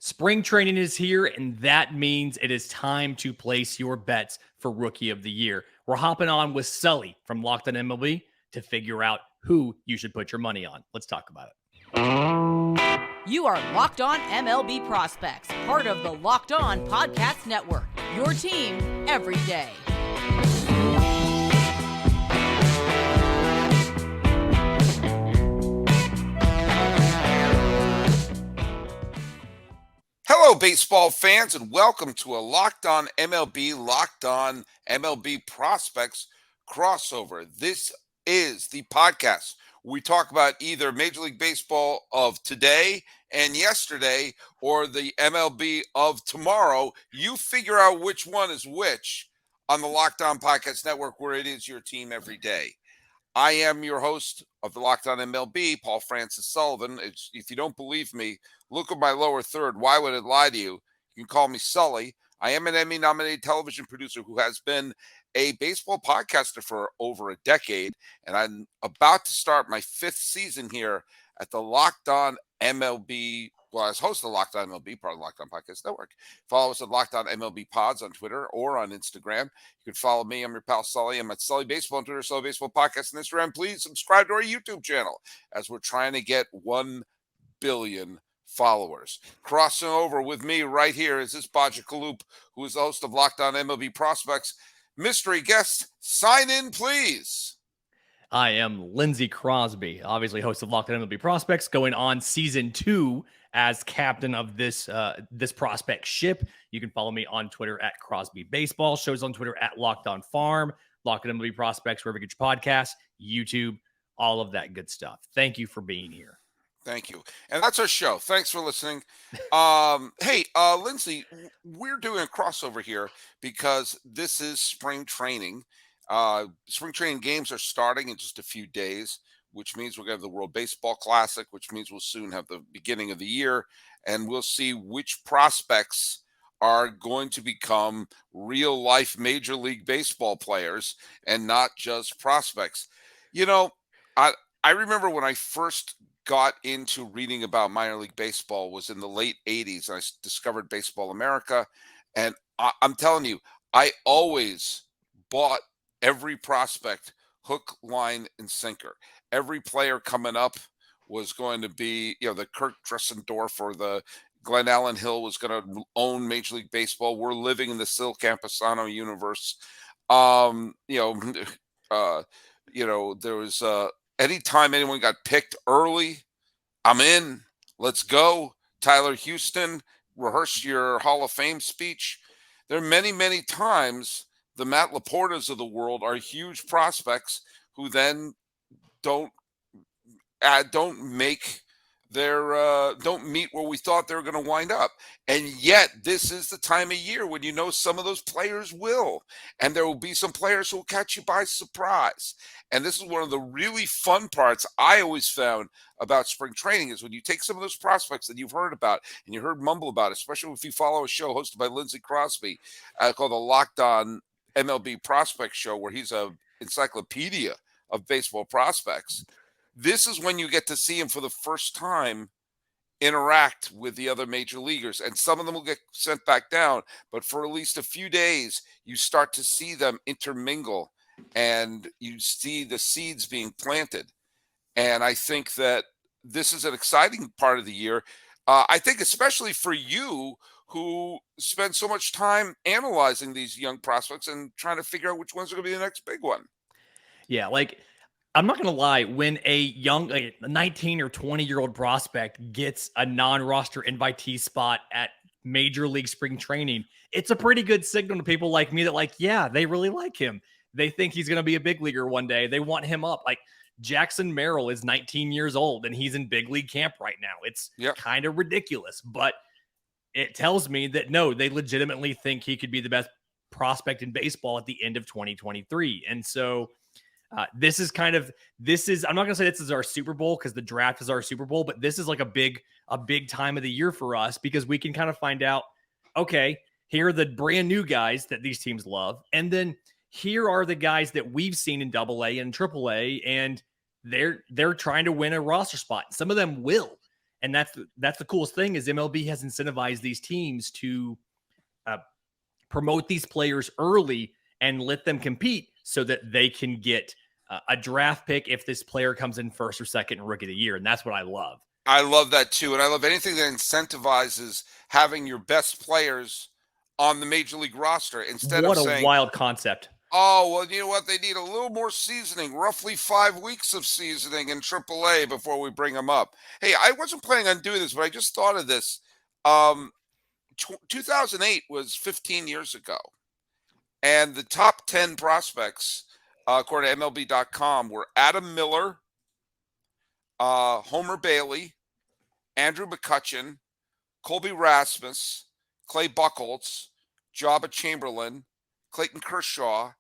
Spring training is here, and that means it is time to place your bets for Rookie of the Year. We're hopping on with Sully from Locked On MLB to figure out who you should put your money on. Let's talk about it. You are Locked On MLB Prospects, part of the Locked On Podcast Network, your team every day. Hello, baseball fans, and welcome to a Locked On MLB Prospects crossover. This is the podcast where we talk about either Major League Baseball of today and yesterday or the MLB of tomorrow. You figure out which one is which on the Locked On Podcast Network, where it is your team every day. I am your host of the Locked On MLB, Paul Francis Sullivan. If you don't believe me, look at my lower third. Why would it lie to you? You can call me Sully. I am an Emmy-nominated television producer who has been a baseball podcaster for over a decade, and I'm about to start my fifth season here at the Locked On MLB. Well, as host of the Locked On MLB, part of the Locked On Podcast Network. Follow us at Locked On MLB Pods on Twitter or on Instagram. You can follow me. I'm your pal Sully. I'm at Sully Baseball on Twitter, Sully Baseball Podcast on Instagram. Please subscribe to our YouTube channel as we're trying to get 1 billion followers. Crossing over with me right here is this Baja Kaloop, who is the host of Locked On MLB Prospects. Mystery guest, sign in, please. I am Lindsay Crosby, obviously host of Locked On MLB Prospects, going on season 2 as captain of this prospect ship. You can follow me on Twitter at Crosby Baseball. Shows on Twitter at Locked On Farm, Locked On MLB Prospects, wherever you get your podcasts, YouTube, all of that good stuff. Thank you for being here. Thank you. And that's our show. Thanks for listening. Hey, Lindsay, we're doing a crossover here because this is spring training. Spring training games are starting in just a few days, which means we're going to have the World Baseball Classic, which means we'll soon have the beginning of the year, and we'll see which prospects are going to become real-life Major League Baseball players and not just prospects. You know, I remember when I first got into reading about minor league baseball was in the late 80s. I discovered Baseball America, and I'm telling you, I always bought every prospect hook, line, and sinker. Every player coming up was going to be, the Kirk Dressendorf or the Glenn Allen Hill was going to own Major League Baseball. We're living in the Sil Campusano universe. There was anytime anyone got picked early, I'm in. Let's go. Tyler Houston, rehearse your Hall of Fame speech. There are many, many times the Matt Laportas of the world are huge prospects who then don't make their don't meet where we thought they were going to wind up. And yet this is the time of year when some of those players will, and there will be some players who will catch you by surprise. And this is one of the really fun parts I always found about spring training is when you take some of those prospects that you've heard about and you heard mumble about, especially if you follow a show hosted by Lindsay Crosby called the Locked On MLB Prospect Show, where he's a encyclopedia of baseball prospects. This is when you get to see him for the first time interact with the other major leaguers, and some of them will get sent back down, but for at least a few days you start to see them intermingle and you see the seeds being planted. And I think that this is an exciting part of the year. I think especially for you who spend so much time analyzing these young prospects and trying to figure out which ones are going to be the next big one. Yeah, I'm not going to lie, when a young, a 19 or 20-year-old prospect gets a non-roster invitee spot at Major League spring training, it's a pretty good signal to people like me that, yeah, they really like him. They think he's going to be a big leaguer one day. They want him up. Jackson Merrill is 19 years old, and he's in big league camp right now. It's kind of ridiculous, but it tells me that, no, they legitimately think he could be the best prospect in baseball at the end of 2023. And so this is, I'm not going to say this is our Super Bowl because the draft is our Super Bowl, but this is a big time of the year for us because we can kind of find out, okay, here are the brand new guys that these teams love. And then here are the guys that we've seen in AA and AAA, and they're trying to win a roster spot. Some of them will. And that's the coolest thing is MLB has incentivized these teams to promote these players early and let them compete so that they can get a draft pick if this player comes in first or second rookie of the year. And that's what I love. I love that too. And I love anything that incentivizes having your best players on the major league roster instead of saying, what a wild concept. Oh, well, you know what? They need a little more seasoning, roughly 5 weeks of seasoning in AAA before we bring them up. Hey, I wasn't planning on doing this, but I just thought of this. 2008 was 15 years ago. And the top 10 prospects, according to MLB.com, were Adam Miller, Homer Bailey, Andrew McCutchen, Colby Rasmus, Clay Buchholz, Jabba Chamberlain, Clayton Kershaw,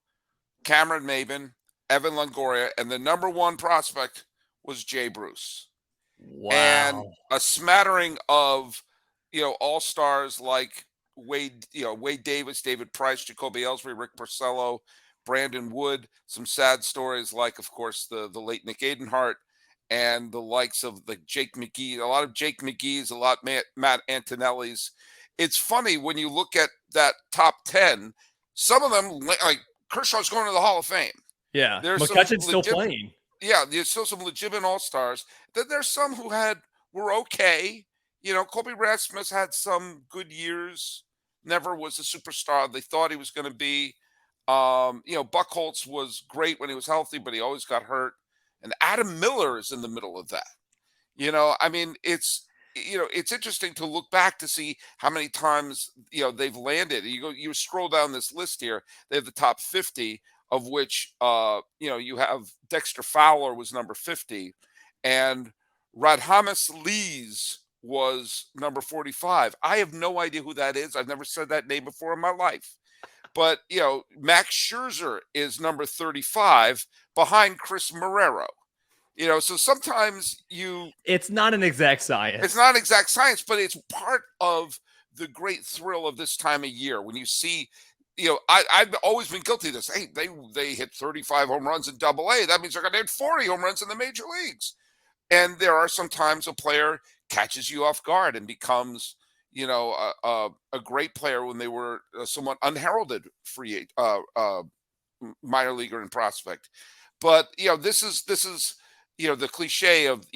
Cameron Maben, Evan Longoria, and the number one prospect was Jay Bruce. Wow. And a smattering of, all-stars like Wade Davis, David Price, Jacoby Ellsbury, Rick Porcello, Brandon Wood, some sad stories like, of course, the late Nick Adenhart, and the likes of like Jake McGee, a lot of Jake McGee's, a lot Matt Antonelli's. It's funny when you look at that top 10, some of them, like Kershaw's going to the Hall of Fame. Yeah, McCutchen's still playing. Yeah, there's still some legitimate all-stars. Then there's some who were okay. Colby Rasmus had some good years, never was a superstar they thought he was going to be. Buchholz was great when he was healthy, but he always got hurt. And Adam Miller is in the middle of that. It's interesting to look back to see how many times, they've landed. You scroll down this list here, they have the top 50, of which, you have Dexter Fowler was number 50, and Radhamas Lees was number 45. I have no idea who that is. I've never said that name before in my life. But, Max Scherzer is number 35 behind Chris Marrero. So sometimes it's not an exact science. It's not exact science, but it's part of the great thrill of this time of year when you see, I've always been guilty of this. Hey, they hit 35 home runs in AA. That means they're going to hit 40 home runs in the major leagues. And there are sometimes a player catches you off guard and becomes, a great player when they were somewhat unheralded free minor leaguer and prospect. But this is the cliche of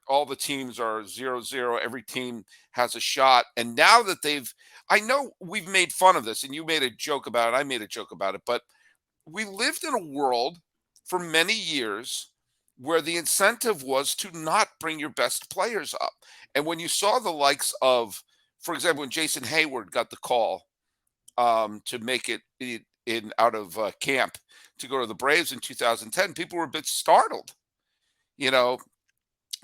all the teams are 0-0. Every team has a shot. And now that I know we've made fun of this, and you made a joke about it. I made a joke about it, but we lived in a world for many years where the incentive was to not bring your best players up. And when you saw the likes of, for example, when Jason Hayward got the call to make it out of camp to go to the Braves in 2010, people were a bit startled.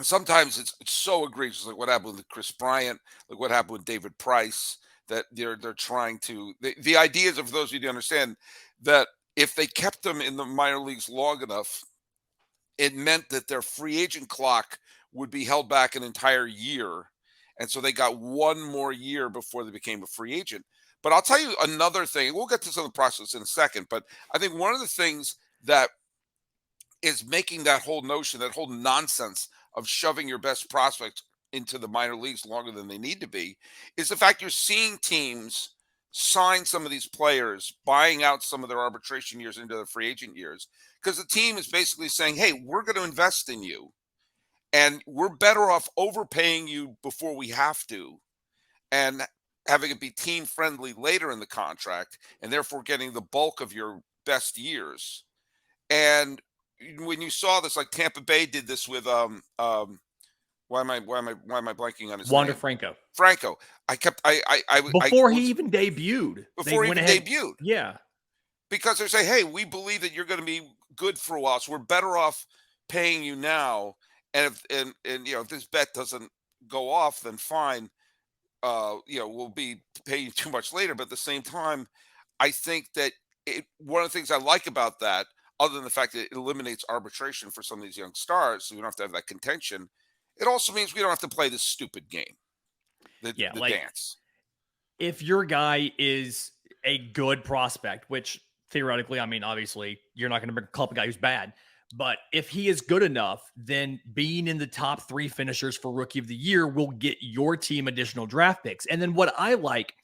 Sometimes it's so egregious, like what happened with Chris Bryant, like what happened with David Price, that they're trying to, the idea is, for those of you who understand, that if they kept them in the minor leagues long enough, it meant that their free agent clock would be held back an entire year. And so they got one more year before they became a free agent. But I'll tell you another thing. We'll get to some of the process in a second. But I think one of the things that is making that whole notion, that whole nonsense of shoving your best prospects into the minor leagues longer than they need to be, is the fact you're seeing teams sign some of these players, buying out some of their arbitration years into their free agent years, because the team is basically saying, hey, we're going to invest in you, and we're better off overpaying you before we have to, and having it be team friendly later in the contract, and therefore getting the bulk of your best years. And when you saw this, like Tampa Bay did this with why am I blanking on his Wander name? Franco. Before he even debuted. Yeah. Because they're saying, hey, we believe that you're going to be good for a while, so we're better off paying you now. And if this bet doesn't go off, then fine. We'll be paying too much later. But at the same time, I think that one of the things I like about that, other than the fact that it eliminates arbitration for some of these young stars, so we don't have to have that contention, it also means we don't have to play this stupid game, the dance. If your guy is a good prospect, which theoretically, I mean, obviously, you're not going to bring up a guy who's bad, But if he is good enough, then being in the top 3 finishers for Rookie of the Year will get your team additional draft picks. And then what I like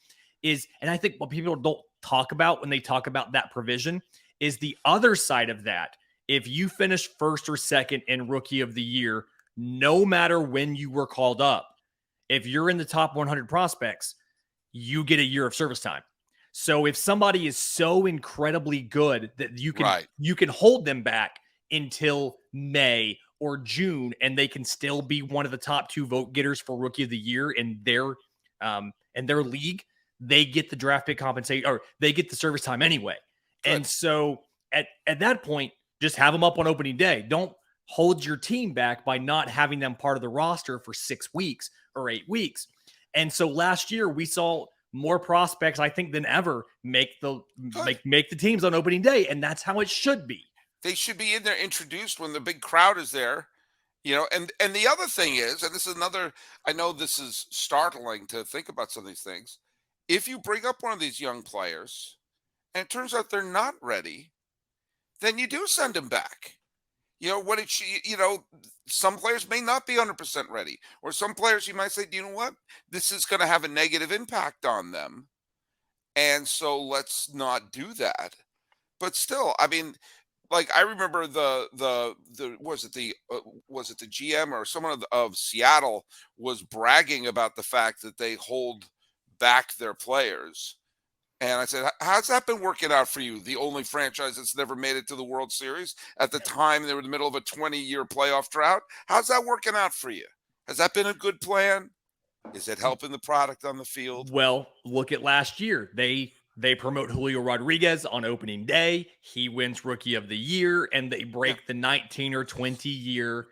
is, and I think what people don't talk about when they talk about that provision, is the other side of that. If you finish first or second in Rookie of the Year, no matter when you were called up, if you're in the top 100 prospects, you get a year of service time. So if somebody is so incredibly good that you can hold them back until May or June, and they can still be one of the top 2 vote getters for Rookie of the Year in their league, they get the draft pick compensation, or they get the service time anyway. Good. And so at that point, just have them up on opening day. Don't hold your team back by not having them part of the roster for 6 weeks or 8 weeks. And so last year we saw more prospects, I think, than ever make the teams on opening day, and that's how it should be. They should be in there introduced when the big crowd is there, and the other thing is, and this is another, I know this is startling to think about some of these things. If you bring up one of these young players and it turns out they're not ready, then you do send them back. Some players may not be 100% ready, or some players you might say, do you know what? This is going to have a negative impact on them. And so let's not do that. But still, I mean, like I remember was it the GM or someone of Seattle was bragging about the fact that they hold back their players. And I said, how's that been working out for you? The only franchise that's never made it to the World Series. At the time, they were in the middle of a 20-year playoff drought. How's that working out for you? Has that been a good plan? Is it helping the product on the field? Well, look at last year. They promote Julio Rodriguez on opening day. He wins Rookie of the Year, and they break the 19 or 20-year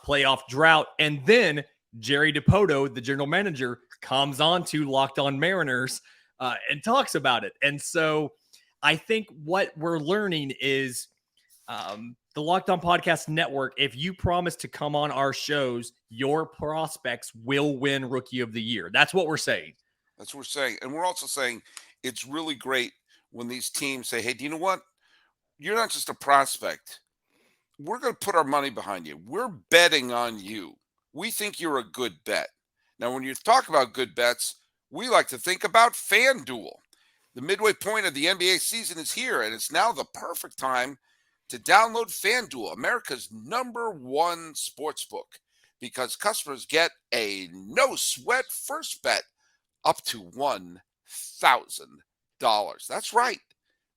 playoff drought. And then Jerry DiPoto, the general manager, comes on to Locked On Mariners and talks about it. And so I think what we're learning is the Locked On Podcast Network, if you promise to come on our shows, your prospects will win Rookie of the Year. That's what we're saying. That's what we're saying. And we're also saying it's really great when these teams say, hey, do you know what? You're not just a prospect. We're going to put our money behind you. We're betting on you. We think you're a good bet. Now, when you talk about good bets, we like to think about FanDuel. The midway point of the NBA season is here, and it's now the perfect time to download FanDuel, America's #1 sportsbook, because customers get a no-sweat first bet up to $1,000. That's right.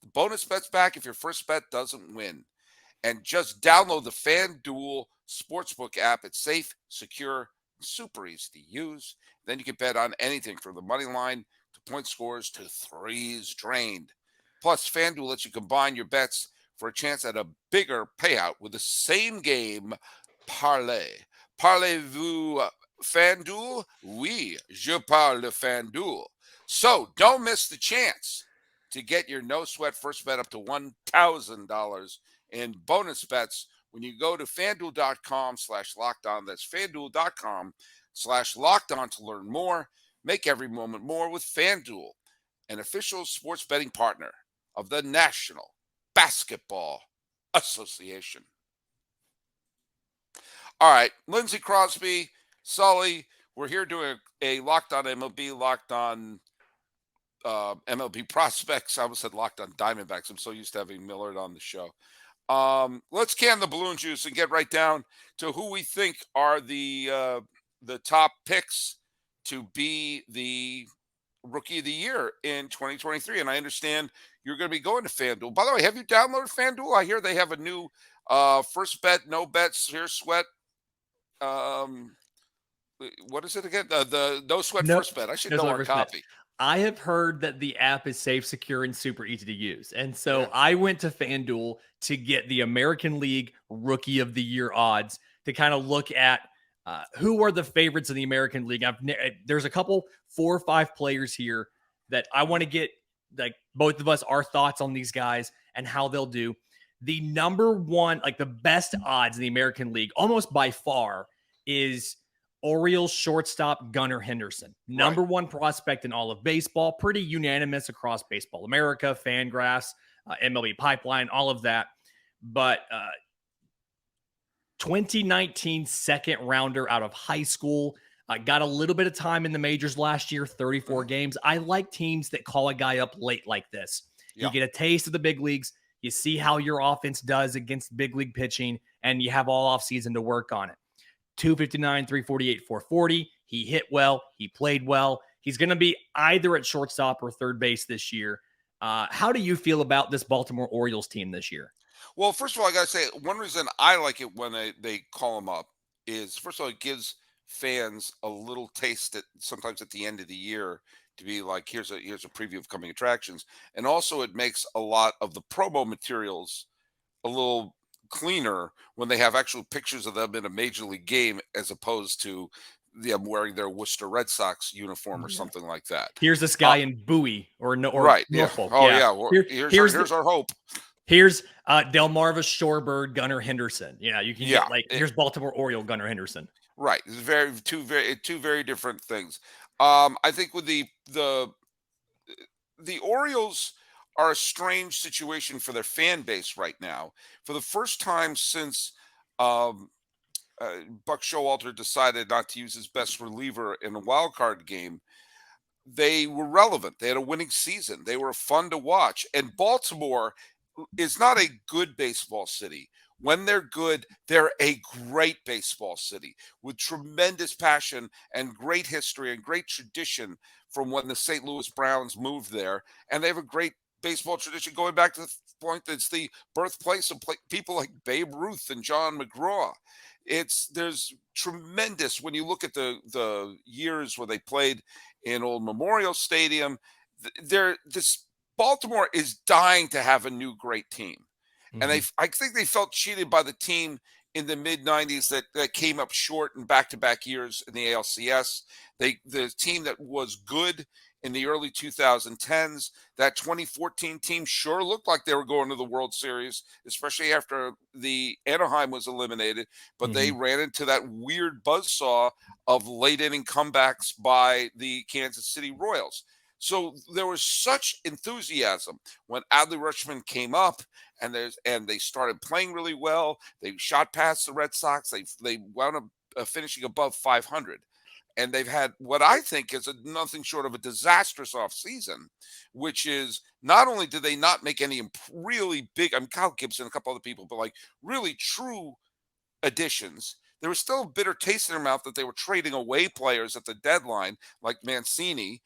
The bonus bet's back if your first bet doesn't win. And just download the FanDuel Sportsbook app. It's safe, secure, super easy to use. Then you can bet on anything from the money line to point scores to threes drained. Plus, FanDuel lets you combine your bets for a chance at a bigger payout with the same game parlay. Parlez-vous FanDuel? Oui, je parle de FanDuel. So don't miss the chance to get your no-sweat first bet up to $1,000 in bonus bets when you go to FanDuel.com/lockedon. That's FanDuel.com/lockedon to learn more. Make every moment more with FanDuel, an official sports betting partner of the National Basketball Association. All right, Lindsay, Crosby, Sully, we're here doing a Locked On MLB, Locked On MLB Prospects. I almost said Locked On Diamondbacks. I'm so used to having Millard on the show. Let's can the balloon juice and get right down to who we think are the top picks to be the Rookie of the Year in 2023. And I understand you're going to be going to FanDuel. By the way, have you downloaded FanDuel? I hear they have a new first bet, no bets, here sweat. What is it again? The no sweat first bet. I should know our copy. I have heard that the app is safe, secure, and super easy to use. And so I went to FanDuel to get the American League Rookie of the Year odds to kind of look at who are the favorites in the American League. There's a couple, 4 or 5 players here that I want to get, like, both of us, our thoughts on these guys and how they'll do. The number one, like the best odds in the American League, almost by far, is Orioles shortstop Gunnar Henderson. Number one prospect in all of baseball. Pretty unanimous across Baseball America, Fangraphs, MLB Pipeline, all of that. But 2019 second rounder out of high school. Got a little bit of time in the majors last year, 34 games. I like teams that call a guy up late like this. Yeah. You get a taste of the big leagues. You see how your offense does against big league pitching, and you have all offseason to work on it. 259, 348, 440. He hit well. He played well. He's going to be either at shortstop or third base this year. How do you feel about this Baltimore Orioles team this year? Well, first of all, I got to say, one reason I like it when they call him up is, first of all, it gives fans a little taste sometimes at the end of the year to be like, here's a preview of coming attractions. And also it makes a lot of the promo materials a little cleaner when they have actual pictures of them in a major league game, as opposed to them wearing their Worcester Red Sox uniform or something like that. Here's this guy in Bowie or right. Norfolk. Yeah. Oh yeah. Well, here's our hope. Here's Delmarva Shorebird Gunnar Henderson. You can get here's Baltimore Oriole Gunnar Henderson. Right. It's two very different things. I think with the Orioles are a strange situation for their fan base right now. For the first time since Buck Showalter decided not to use his best reliever in a wild card game, they were relevant. They had a winning season. They were fun to watch. And Baltimore is not a good baseball city. When they're good, they're a great baseball city with tremendous passion and great history and great tradition from when the St. Louis Browns moved there. And they have a great baseball tradition going back to the point that it's the birthplace of people like Babe Ruth and John McGraw. There's tremendous, when you look at the years where they played in Old Memorial Stadium, this Baltimore is dying to have a new great team. And I think they felt cheated by the team in the mid-90s that came up short in back-to-back years in the ALCS. The team that was good in the early 2010s, that 2014 team sure looked like they were going to the World Series, especially after the Anaheim was eliminated. But they ran into that weird buzzsaw of late-inning comebacks by the Kansas City Royals. So there was such enthusiasm when Adley Rutschman came up, and they started playing really well. They shot past the Red Sox. They wound up finishing above 500, and they've had what I think is nothing short of a disastrous offseason, which is not only did they not make any really big, Kyle Gibson and a couple other people, but like really true additions. There was still a bitter taste in their mouth that they were trading away players at the deadline, like Mancini.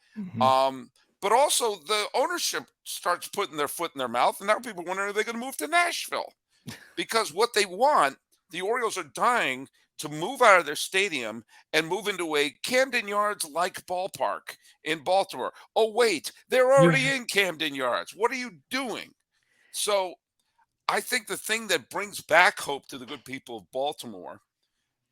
But also the ownership starts putting their foot in their mouth, and now people are wondering, are they going to move to Nashville? Because what they want, the Orioles are dying to move out of their stadium and move into a Camden Yards-like ballpark in Baltimore. Oh, wait, they're already in Camden Yards. What are you doing? So I think the thing that brings back hope to the good people of Baltimore,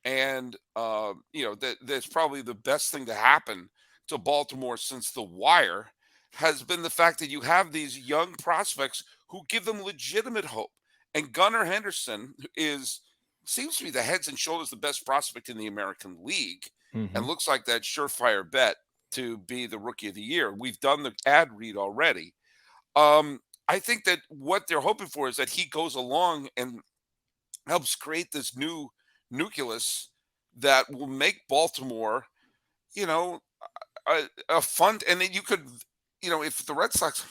and that's probably the best thing to happen to Baltimore since The Wire, has been the fact that you have these young prospects who give them legitimate hope. And Gunnar Henderson seems to be the heads and shoulders the best prospect in the American League, and looks like that surefire bet to be the Rookie of the Year. We've done the ad read already. I think that what they're hoping for is that he goes along and helps create this new nucleus that will make Baltimore, a fun. And then you could, if the Red Sox,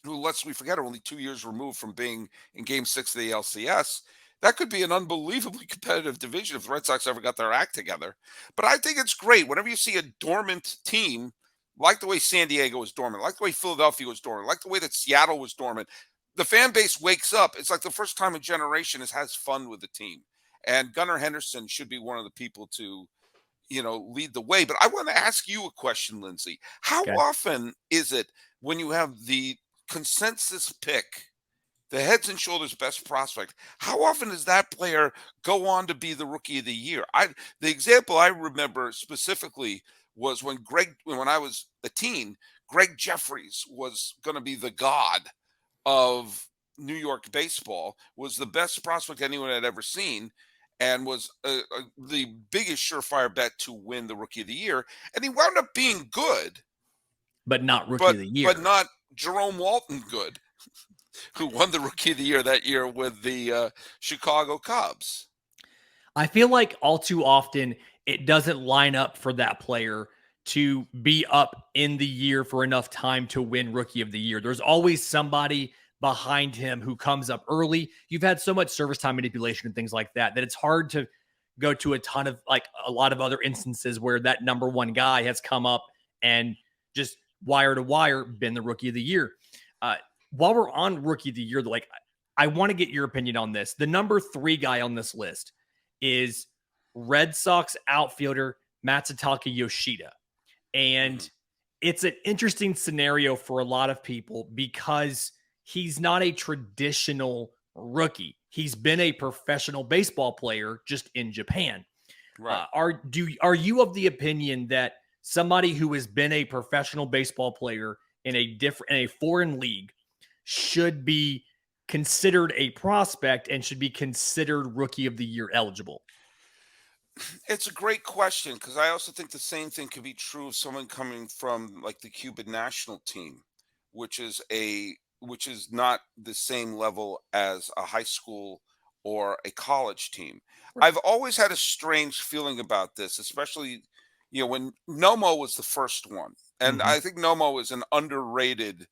who, lest we forget, are only 2 years removed from being in Game 6 of the LCS, that could be an unbelievably competitive division if the Red Sox ever got their act together. But I think it's great whenever you see a dormant team, like the way San Diego was dormant, like the way Philadelphia was dormant, like the way that Seattle was dormant. The fan base wakes up. It's like the first time a generation has fun with the team. And Gunnar Henderson should be one of the people to, lead the way. But I want to ask you a question, Lindsay. How often is it when you have the consensus pick, the heads and shoulders best prospect, how often does that player go on to be the Rookie of the Year? The example I remember specifically was when I was a teen, Greg Jeffries was going to be the god of New York baseball, was the best prospect anyone had ever seen, and was the biggest surefire bet to win the Rookie of the Year. And he wound up being good. But not Rookie of the Year. But not Jerome Walton good, who won the Rookie of the Year that year with the Chicago Cubs. I feel like all too often it doesn't line up for that player to be up in the year for enough time to win Rookie of the Year. There's always somebody behind him who comes up early. You've had so much service time manipulation and things like that it's hard to go to a ton of like a lot of other instances where that number one guy has come up and just wire to wire been the Rookie of the Year. While we're on Rookie of the Year, like I want to get your opinion on this. The number 3 guy on this list is Red Sox outfielder Matasaka Yoshida. And it's an interesting scenario for a lot of people because he's not a traditional rookie. He's been a professional baseball player just in Japan. Right. Are you of the opinion that somebody who has been a professional baseball player in a foreign league should be considered a prospect and should be considered Rookie of the Year eligible? It's a great question because I also think the same thing could be true of someone coming from like the Cuban national team, which is not the same level as a high school or a college team. Right. I've always had a strange feeling about this, especially when Nomo was the first one, and I think Nomo is an underrated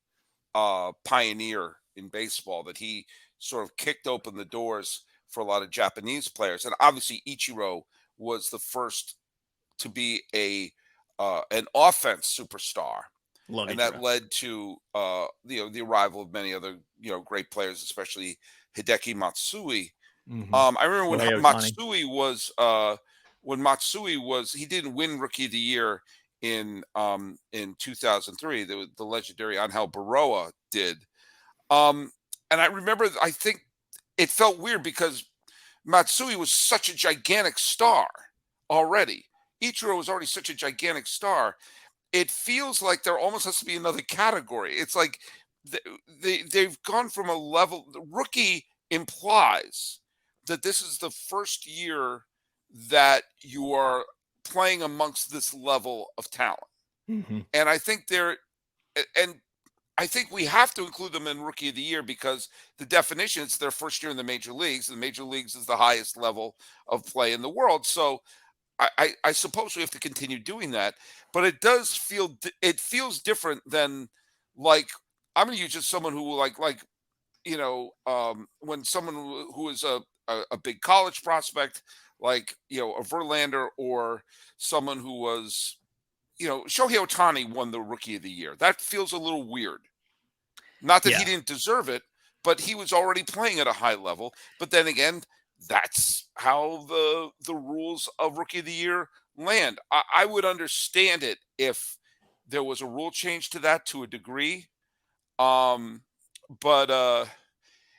pioneer in baseball, that he sort of kicked open the doors for a lot of Japanese players, and obviously Ichiro was the first to be an offense superstar. Love and Ichiro. That led to the arrival of many other great players, especially Hideki Matsui. I remember when Matsui was he didn't win Rookie of the Year in 2003. The legendary Angel Baroa did. And I remember, I think it felt weird because Matsui was such a gigantic star already. Ichiro was already such a gigantic star. It feels like there almost has to be another category. It's like they've gone from a level. The rookie implies that this is the first year that you are playing amongst this level of talent. And I think I think we have to include them in Rookie of the Year because the definition is their first year in the major leagues. The major leagues is the highest level of play in the world. So I suppose we have to continue doing that. But it feels different than, like, I'm going to use just someone who when someone who is a big college prospect, like, a Verlander, or someone who was, Shohei Ohtani won the Rookie of the Year. That feels a little weird. Not that he didn't deserve it, but he was already playing at a high level. But then again, that's how the rules of Rookie of the Year land. I would understand it if there was a rule change to that to a degree. But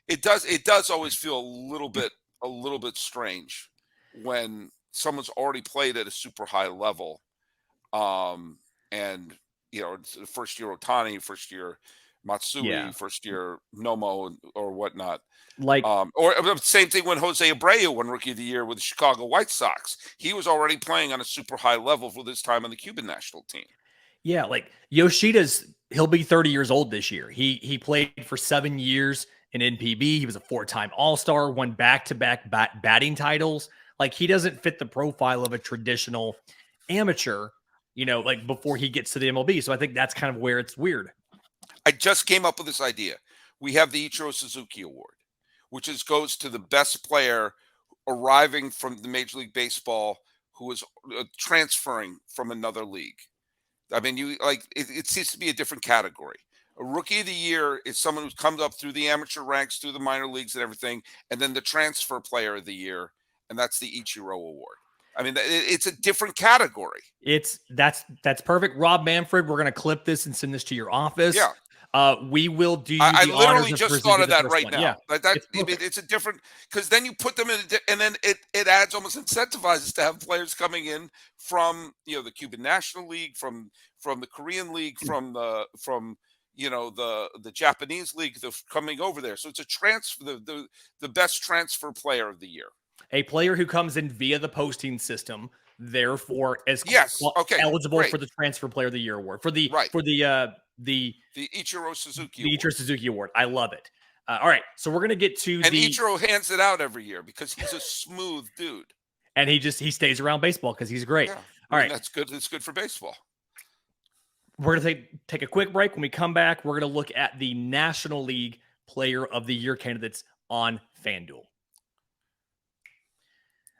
it does always feel a little bit strange when someone's already played at a super high level. And it's the first year Ohtani, first year Matsui, first year Nomo, or whatnot. Like, or same thing when Jose Abreu won Rookie of the Year with the Chicago White Sox. He was already playing on a super high level for this time on the Cuban national team. Yeah, like he'll be 30 years old this year. He played for 7 years in NPB. He was a 4-time All-Star, won back-to-back batting titles. Like, he doesn't fit the profile of a traditional amateur, like before he gets to the MLB. So I think that's kind of where it's weird. I just came up with this idea. We have the Ichiro Suzuki Award, which goes to the best player arriving from the Major League Baseball who is transferring from another league. I mean, it seems to be a different category. A Rookie of the Year is someone who comes up through the amateur ranks, through the minor leagues and everything, and then the Transfer Player of the Year, and that's the Ichiro Award. I mean, it's a different category. That's perfect. Rob Manfred, we're going to clip this and send this to your office. Yeah. We will do. I literally just thought of that right one. now. Yeah, it's a different, because then you put them in, and then it adds, almost incentivizes to have players coming in from the Cuban National League, from the Korean League, from the Japanese League, coming over there. So it's a transfer, the best transfer player of the year. A player who comes in via the posting system, therefore eligible for the Transfer Player of the Year award for the Ichiro Suzuki Ichiro Suzuki Award. I love it. All right, so we're gonna get to Ichiro hands it out every year because he's a smooth dude. And he stays around baseball because he's great. Yeah. All right. That's good. It's good for baseball. We're going to take a quick break. When we come back, we're going to look at the National League Player of the Year candidates on FanDuel.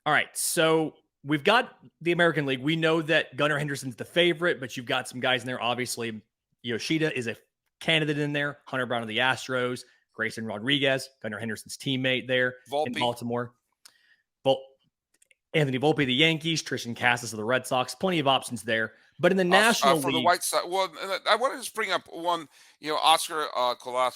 All right, so we've got the American League. We know that Gunnar Henderson's the favorite, but you've got some guys in there. Obviously, Yoshida is a candidate in there. Hunter Brown of the Astros, Grayson Rodriguez, Gunnar Henderson's teammate there in Baltimore. Anthony Volpe of the Yankees, Tristan Casas of the Red Sox. Plenty of options there. But in the National League, for the White Sox, well, I want to just bring up one. Oscar Colas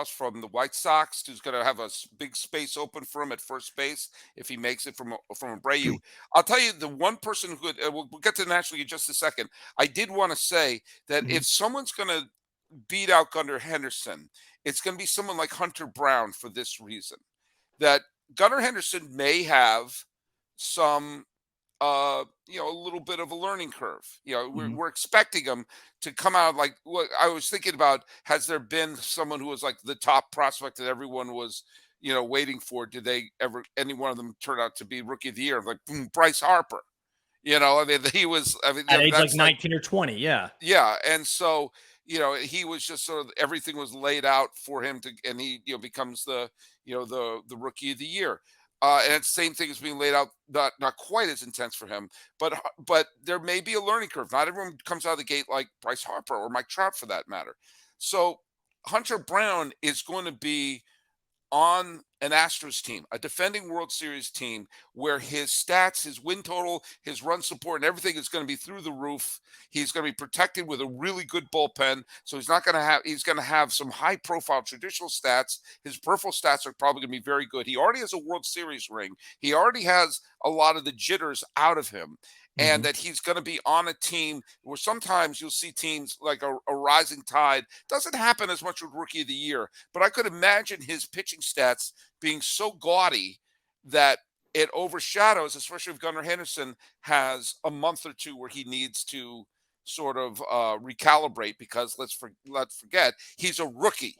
from the White Sox, who's going to have a big space open for him at first base if he makes it from Abreu. I'll tell you the one person who could. We'll get to the National League in just a second. I did want to say that if someone's going to beat out Gunnar Henderson, it's going to be someone like Hunter Brown for this reason: that Gunnar Henderson may have some a little bit of a learning curve. We're expecting him to come out like what I was thinking about. Has there been someone who was like the top prospect that everyone was, waiting for? Did any one of them turn out to be Rookie of the Year? Like Bryce Harper, he was, at age like 19 or 20. Yeah. Yeah. And so, he was just sort of, everything was laid out for him and he, becomes the Rookie of the Year. And it's the same thing is being laid out, not quite as intense for him, but there may be a learning curve. Not everyone comes out of the gate like Bryce Harper or Mike Trout for that matter. So Hunter Brown is going to be on an Astros team, a defending World Series team, where his stats, his win total, his run support, and everything is going to be through the roof. He's going to be protected with a really good bullpen. So he's going to have some high profile traditional stats. His peripheral stats are probably going to be very good. He already has a World Series ring. He already has a lot of the jitters out of him. And that he's going to be on a team where sometimes you'll see teams like a rising tide. Doesn't happen as much with Rookie of the Year, but I could imagine his pitching stats being so gaudy that it overshadows, especially if Gunnar Henderson has a month or two where he needs to sort of recalibrate, because let's forget he's a rookie.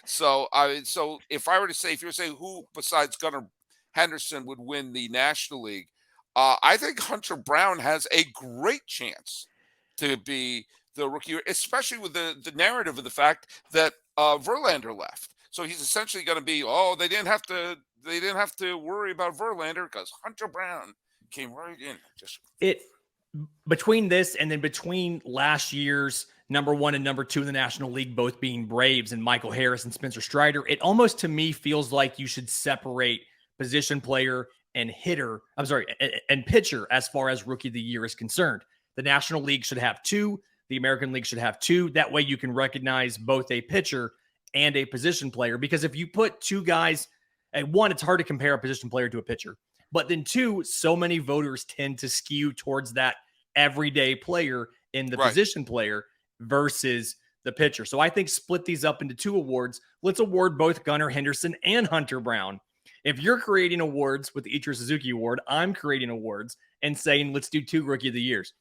So if I were to say, if you're saying who besides Gunnar Henderson would win the National League, I think Hunter Brown has a great chance to be the Rookie, especially with the narrative of the fact that Verlander left. So he's essentially going to be, they didn't have to worry about Verlander because Hunter Brown came right in. Between this and then between last year's number 1 and number 2 in the National League, both being Braves and Michael Harris and Spencer Strider, it almost to me feels like you should separate position player and pitcher as far as Rookie of the Year is concerned. The National League should have 2. The American League should have 2. That way you can recognize both a pitcher and a position player, because if you put 2 guys, and 1, it's hard to compare a position player to a pitcher, but then 2, so many voters tend to skew towards that everyday player in the position player versus the pitcher. So I think split these up into 2 awards. Let's award both Gunnar Henderson and Hunter Brown. If you're creating awards with the Ichiro Suzuki Award, I'm creating awards and saying, let's do 2 Rookie of the Years.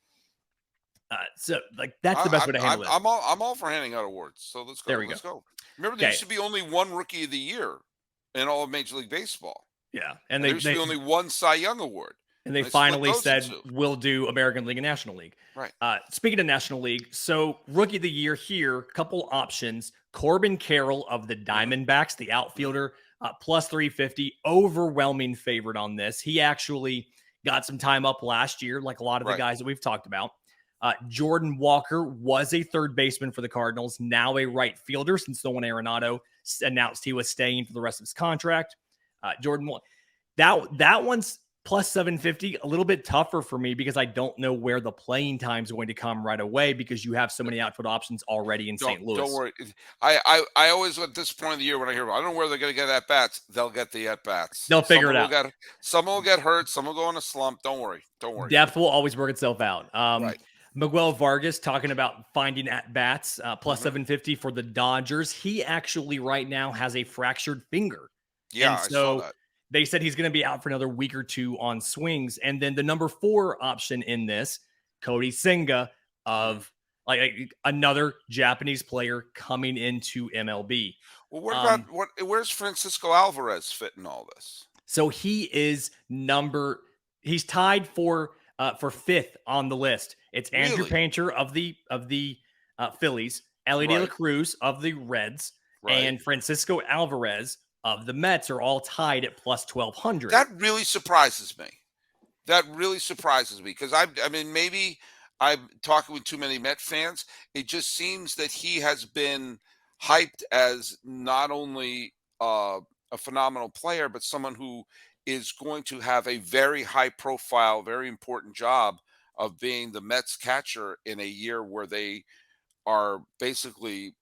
So that's the best way to handle it. I'm all for handing out awards. So let's go. Let's go. Remember, there should be only 1 Rookie of the Year in all of Major League Baseball. Yeah. And there should be only 1 Cy Young Award. And they finally said, we'll do American League and National League. Right. Speaking of National League, so Rookie of the Year here, couple options. Corbin Carroll of the Diamondbacks, the outfielder, plus 350, overwhelming favorite on this. He actually got some time up last year, like a lot of the guys that we've talked about. Jordan Walker was a third baseman for the Cardinals, now a right fielder since Nolan Arenado announced he was staying for the rest of his contract. Jordan, that one's plus 750, a little bit tougher for me because I don't know where the playing time is going to come right away, because you have so many outfield options already in St. Louis. Don't worry. I always, at this point of the year, when I hear, I don't know where they're going to get at-bats, they'll get the at-bats. They'll figure it out. Someone will get hurt. Some will go in a slump. Don't worry. Depth will always work itself out. Miguel Vargas talking about finding at-bats, plus 750 for the Dodgers. He actually right now has a fractured finger. Yeah, and so I saw that. They said he's going to be out for another week or 2 on swings. And then the number 4 option in this, Kodai Senga of another Japanese player coming into MLB. Well, where's Francisco Alvarez fit in all this? So he's tied for fifth on the list. It's Andrew Really? Painter of the Phillies, Ellie De La Right. Cruz of the Reds, Right. and Francisco Alvarez of the Mets are all tied at plus 1,200. That really surprises me. That really surprises me because I mean, maybe I'm talking with too many Met fans. It just seems that he has been hyped as not only a phenomenal player, but someone who is going to have a very high profile, very important job of being the Mets catcher in a year where they are basically,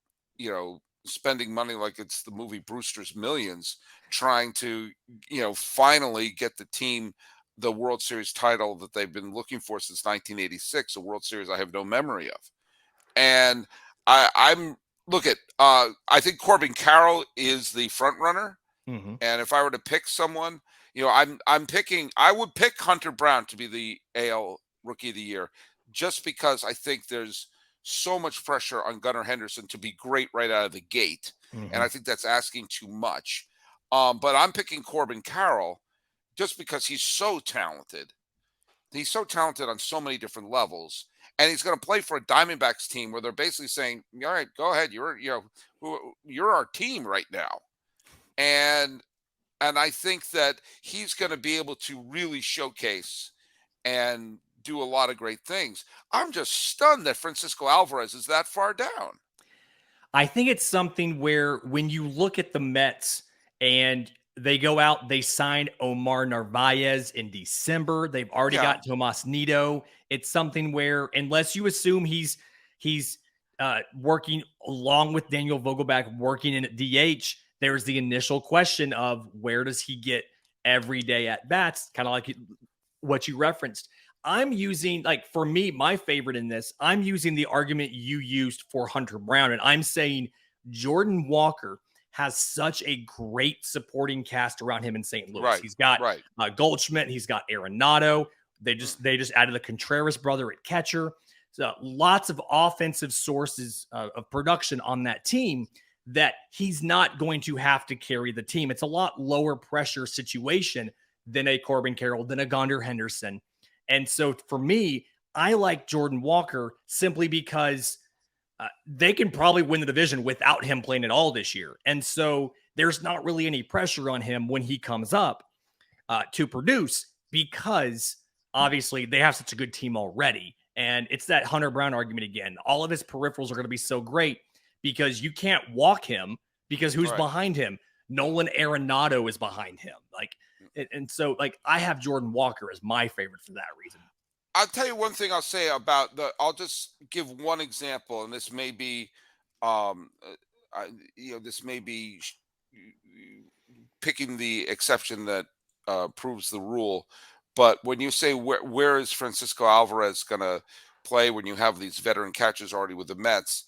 spending money like it's the movie Brewster's Millions, trying to, finally get the team the World Series title that they've been looking for since 1986, a World Series I have no memory of. And I'm look at I think Corbin Carroll is the front runner. Mm-hmm. And if I were to pick someone, I would pick Hunter Brown to be the AL Rookie of the Year, just because I think there's so much pressure on Gunnar Henderson to be great right out of the gate, and I think that's asking too much. But I'm picking Corbin Carroll just because he's so talented. He's so talented on so many different levels, and he's going to play for a Diamondbacks team where they're basically saying, "All right, go ahead. You're our team right now," and I think that he's going to be able to really showcase and do a lot of great things. I'm just stunned that Francisco Alvarez is that far down. I think it's something where when you look at the Mets and they go out, they signed Omar Narvaez in December. They've already Yeah. got Tomas Nido. It's something where, unless you assume he's working along with Daniel Vogelback, working in at DH, there's the initial question of where does he get everyday at bats? Kind of like what you referenced. I'm using, like, for me, my favorite in this, I'm using the argument you used for Hunter Brown, and I'm saying Jordan Walker has such a great supporting cast around him in St. Louis. Right. He's got Right. Goldschmidt, he's got Arenado. They just added the Contreras brother at catcher. So lots of offensive sources of production on that team that he's not going to have to carry the team. It's a lot lower pressure situation than a Corbin Carroll, than a Gunnar Henderson. And so for me, I like Jordan Walker simply because they can probably win the division without him playing at all this year. And so there's not really any pressure on him when he comes up to produce, because obviously they have such a good team already. And it's that Hunter Brown argument again. All of his peripherals are going to be so great because you can't walk him, because who's behind him? Nolan Arenado is behind him. And so I have Jordan Walker as my favorite for that reason. I'll tell you one thing I'll say about I'll just give one example, and this may be, this may be picking the exception that proves the rule. But when you say where is Francisco Alvarez going to play when you have these veteran catchers already with the Mets?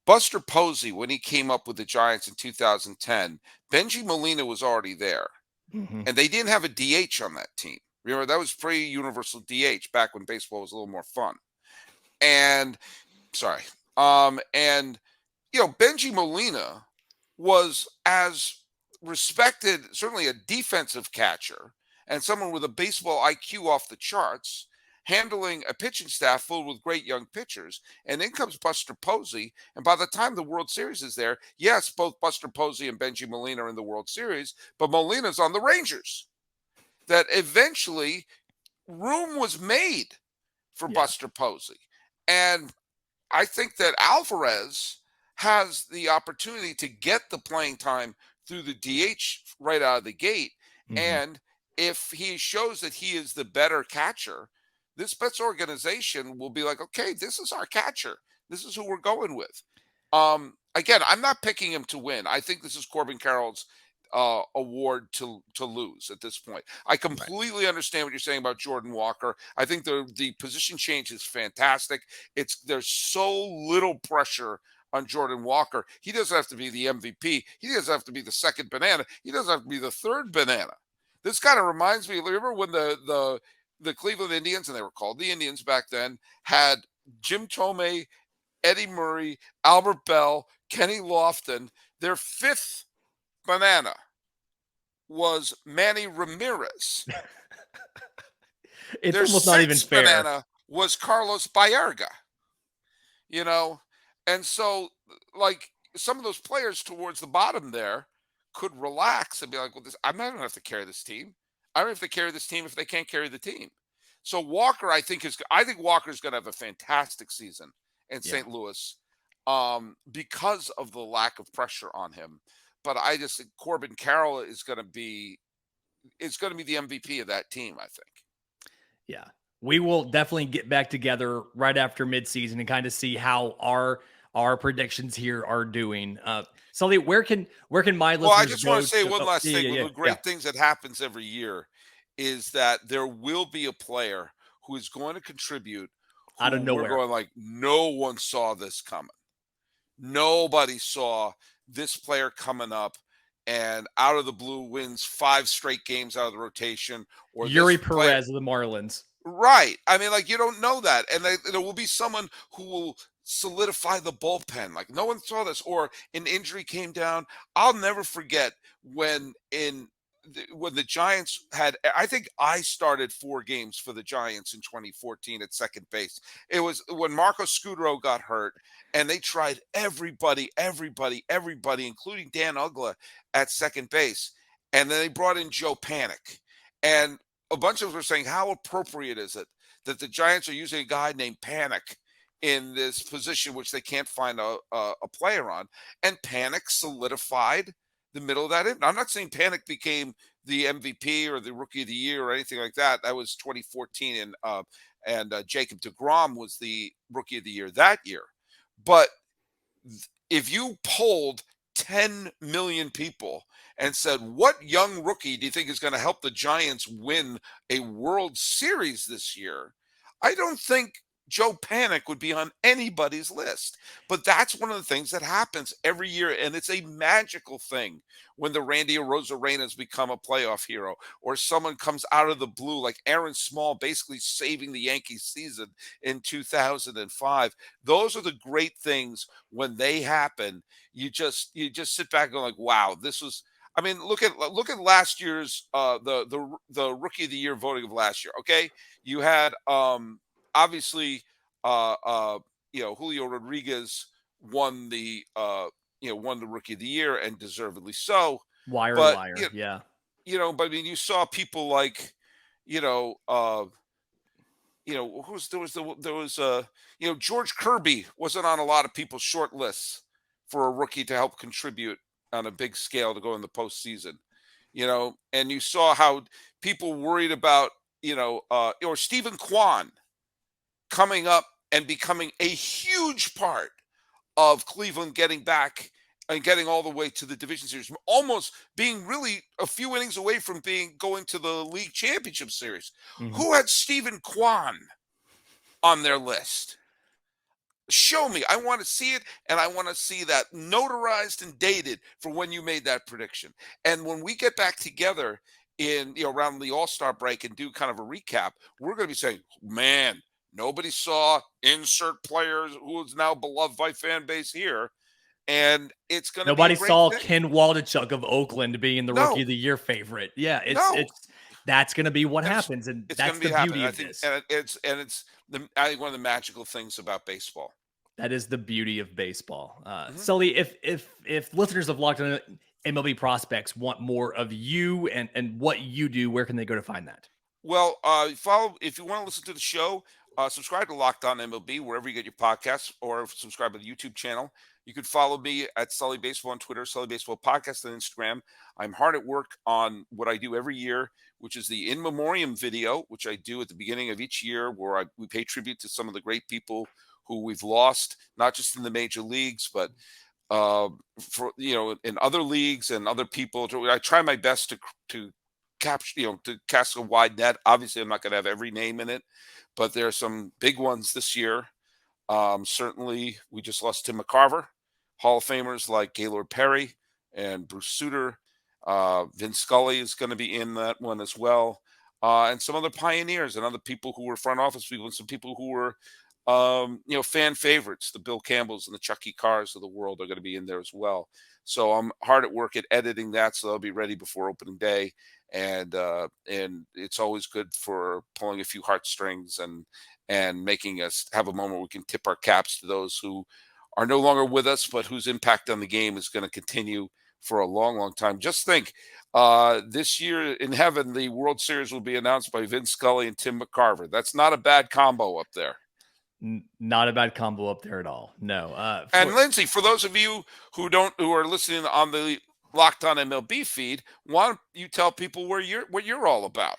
Buster Posey, when he came up with the Giants in 2010, Benji Molina was already there. Mm-hmm. And they didn't have a DH on that team. Remember, that was pre-universal DH back when baseball was a little more fun. And Benji Molina was as respected, certainly a defensive catcher and someone with a baseball IQ off the charts, handling a pitching staff filled with great young pitchers. And then comes Buster Posey. And by the time the World Series is there, yes, both Buster Posey and Benji Molina are in the World Series, but Molina's on the Rangers. That eventually room was made for Buster Posey. And I think that Alvarez has the opportunity to get the playing time through the DH right out of the gate. Mm-hmm. And if he shows that he is the better catcher, this Mets organization will be like, okay, this is our catcher. This is who we're going with. Again, I'm not picking him to win. I think this is Corbin Carroll's award to lose at this point. I completely understand what you're saying about Jordan Walker. I think the position change is fantastic. There's so little pressure on Jordan Walker. He doesn't have to be the MVP. He doesn't have to be the second banana. He doesn't have to be the third banana. This kind of reminds me, remember when the Cleveland Indians, and they were called the Indians back then, had Jim Thome, Eddie Murray, Albert Bell, Kenny Lofton, their fifth banana was Manny Ramirez. It's Their almost not even sixth fair. banana was Carlos Baerga, you know? And so, like, some of those players towards the bottom there could relax and be like, well, I'm not going to have to carry this team. I don't have to carry this team if they can't carry the team. So Walker, I think Walker's going to have a fantastic season in Yeah. St. Louis because of the lack of pressure on him. But I just think Corbin Carroll is going to be the MVP of that team, I think. Yeah. We will definitely get back together right after midseason and kind of see how our predictions here are doing. Sully, where can my listeners go? Well, I just want to say one last thing. One of the great yeah. things that happens every year is that there will be a player who is going to contribute Out of who nowhere. we're going like, no one saw this coming. Nobody saw this player coming up and out of the blue wins 5 straight games out of the rotation. Or Yuri Perez of the Marlins. Right. I mean, like, you don't know that. And there will be someone who will solidify the bullpen. Like, no one saw this. Or an injury came down. I'll never forget when the Giants had, I think I started 4 games for the Giants in 2014 at second base. It was when Marco Scudero got hurt, and they tried everybody, including Dan Ugla at second base. And then they brought in Joe Panic. And a bunch of us were saying, how appropriate is it that the Giants are using a guy named Panic in this position, which they can't find a player on? And Panic solidified the middle of that. I'm not saying Panic became the MVP or the Rookie of the Year or anything like that. That was 2014, and Jacob deGrom was the Rookie of the Year that year. But if you polled 10 million people and said, what young rookie do you think is going to help the Giants win a World Series this year? I don't think Joe Panic would be on anybody's list. But that's one of the things that happens every year. And it's a magical thing when the Randy Arozarenas become a playoff hero, or someone comes out of the blue, like Aaron Small, basically saving the Yankees season in 2005. Those are the great things when they happen. You just sit back and go like, wow, this was, I mean, look at last year's the Rookie of the Year voting of last year. Okay. You had obviously Julio Rodriguez won the Rookie of the Year, and deservedly so. Liar. Yeah. But I mean, you saw people like, George Kirby wasn't on a lot of people's short lists for a rookie to help contribute on a big scale to go in the postseason, and you saw how people worried about, or Stephen Kwan coming up and becoming a huge part of Cleveland getting back and getting all the way to the division series, almost being really a few innings away from going to the league championship series. Mm-hmm. Who had Stephen Kwan on their list? Show me. I want to see it, and I want to see that notarized and dated for when you made that prediction. And when we get back together in around the All-Star break and do kind of a recap, we're going to be saying, man, nobody saw insert players who is now beloved by fan base here. And it's going to nobody be saw Ken Waldichuk of Oakland being the Rookie of the Year favorite. Yeah, that's going to be what happens, and that's the beauty of this. And it's I think one of the magical things about baseball. That is the beauty of baseball. Sully, if listeners of Locked On MLB Prospects want more of you and what you do, where can they go to find that? Well, if you want to listen to the show, subscribe to Locked On MLB wherever you get your podcasts, or subscribe to the YouTube channel. You could follow me at Sully Baseball on Twitter, Sully Baseball Podcast on Instagram. I'm hard at work on what I do every year, which is the In Memoriam video, which I do at the beginning of each year, where we pay tribute to some of the great people who we've lost, not just in the major leagues, but in other leagues and other people. I try my best to capture, to cast a wide net. Obviously, I'm not going to have every name in it, but there are some big ones this year. Certainly, we just lost Tim McCarver. Hall of Famers like Gaylord Perry and Bruce Sutter. Vince Scully is going to be in that one as well. And some other pioneers and other people who were front office people, and some people who were fan favorites, the Bill Campbells and the Chucky Carrs of the world are going to be in there as well. So I'm hard at work at editing that, so they'll be ready before opening day. And it's always good for pulling a few heartstrings and making us have a moment where we can tip our caps to those who are no longer with us, but whose impact on the game is going to continue for a long, long time. Just think, this year in heaven, the World Series will be announced by Vince Scully and Tim McCarver. That's not a bad combo up there. Not a bad combo up there at all. No. And Lindsay, for those of you who are listening on the Locked On MLB feed, why don't you tell people what you're all about?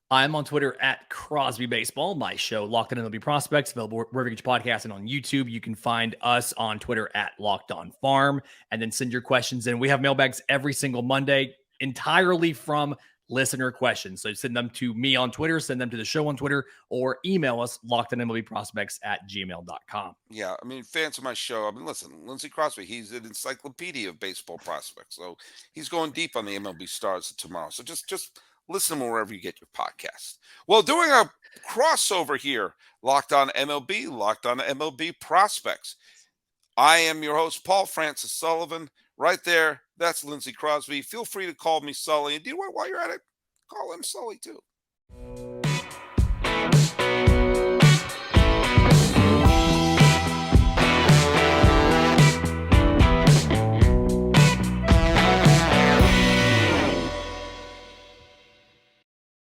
I'm on Twitter at Crosby Baseball. My show, Locked On MLB Prospects, available wherever you get your podcast and on YouTube. You can find us on Twitter at Locked On Farm, and then send your questions in. We have mailbags every single Monday, entirely from listener questions. So send them to me on Twitter, send them to the show on Twitter, or email us, lockedonmlbprospects@gmail.com. Yeah, I mean, fans of my show, listen, Lindsay Crosby, he's an encyclopedia of baseball prospects. So he's going deep on the MLB stars tomorrow. So just listen wherever you get your podcast. Well, doing a crossover here, Locked On MLB, Locked On MLB Prospects. I am your host, Paul Francis Sullivan. Right there, that's Lindsay Crosby. Feel free to call me Sully. And do you know what, while you're at it, call him Sully too.